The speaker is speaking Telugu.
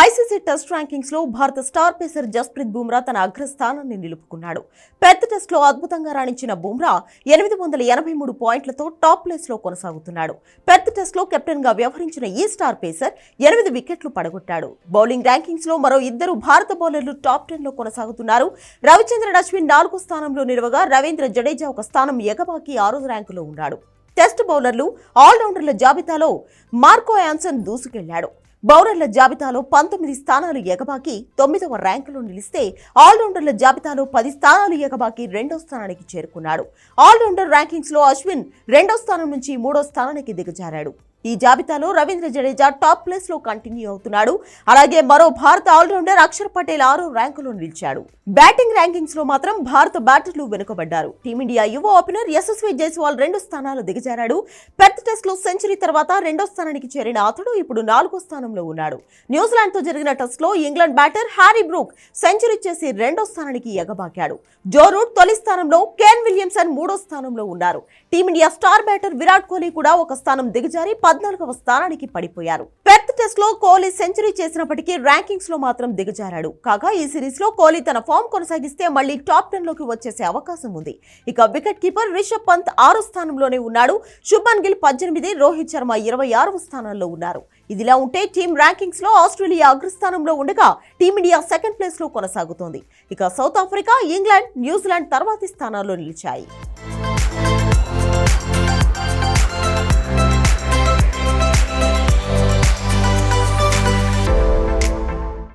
ఐసీసీ టెస్ట్ ర్యాంకింగ్స్ లో భారత స్టార్ పేసర్ జస్ప్రీత్ బుమ్రా తన అగ్రస్థానాన్ని నిలుపుకున్నాడు. పెద్ద టెస్ట్ లో అద్భుతంగా రాణించిన బుమ్రా 883 పాయింట్లతో టాప్ ప్లేస్ లో కొనసాగుతున్నాడు. పెద్ద టెస్ట్ లో కెప్టెన్ గా వ్యవహరించిన ఈ స్టార్ పేసర్ 8 వికెట్లు పడగొట్టాడు. బౌలింగ్ ర్యాంకింగ్స్ లో మరో ఇద్దరు భారత బౌలర్లు టాప్ 10 లో కొనసాగుతున్నారు. రవిచంద్రన్ అశ్విన్ 4వ స్థానంలో నిలవగా రవీంద్ర జడేజా ఒక స్థానం ఎగబాకి 6వ ర్యాంకులో ఉన్నాడు. టెస్ట్ బౌలర్లు ఆల్రౌండర్ల జాబితాలో మార్కో యాన్సన్ దూసుకెళ్లాడు. బౌలర్ల జాబితాలో 19 స్థానాలు ఎగబాకి 9వ ర్యాంకులో నిలిస్తే ఆల్రౌండర్ల జాబితాలో 10 స్థానాలు ఎగబాకి 2వ స్థానానికి చేరుకున్నాడు. ఆల్రౌండర్ ర్యాంకింగ్స్ లో అశ్విన్ 2వ స్థానం నుంచి 3వ స్థానానికి దిగజారాడు. ఈ జాబితాలో రవీంద్ర జడేజా టాప్ ప్లేస్ లో కంటిన్యూ అవుతున్నాడు. అలాగే మరో భారత ఆల్రౌండర్ అక్షర్ పటేల్ 6వ ర్యాంకులో నిలిచాడు. బ్యాటింగ్ ర్యాంకింగ్స్ లో మాత్రం భారత బ్యాటర్లు వెనుకబడ్డారు. టీమిండియా యువ ఓపెనర్ యశస్వి జైస్వాల్ 2 స్థానాలు దిగజారాడు. పెర్త్ టెస్ట్ లో సెంచరీ తర్వాత 2వ స్థానానికి చేరిన అతడు ఇప్పుడు 4వ స్థానంలో ఉన్నాడు. న్యూజిలాండ్ తో జరిగిన టెస్ట్ లో England batter Harry Brook century చేసి 2వ స్థానానికి ఎగబాకాడు. జో రూట్ తొలి స్థానంలో, కేన్ విలియమ్సన్ 3వ స్థానంలో ఉన్నారు. Team India star batter Virat Kohli కూడా ఒక స్థానం దిగజారి 14వ స్థానానికి పడిపోయారు. పెర్త్ టెస్ట్ లో కోహ్లీ సెంచరీ చేసినప్పటికీ ర్యాంకింగ్స్ లో మాత్రం దిగజారాడు. కాగా ఈ సిరీస్ లో కోహ్లీ తన ఫామ్ కొనసాగిస్తే మళ్లీ టాప్ 10 లోకి వచ్చేసే అవకాశం ఉంది. ఇక వికెట్ కీపర్ రిషబ్ పంత్ 6వ స్థానంలోనే ఉన్నాడు. శుభ్మన్ గిల్ 18, రోహిత్ శర్మ 26వ స్థానంలో ఉన్నారు. ఇదిలా ఉంటే టీమ్ ర్యాంకింగ్స్ లో ఆస్ట్రేలియా అగ్రస్థానంలో ఉండగా టీమిండియా సెకండ్ ప్లేస్ లో కొనసాగుతోంది. ఇక సౌత్ ఆఫ్రికా, ఇంగ్లాండ్, న్యూజిలాండ్ తర్వాతి స్థానాల్లో నిలిచాయి.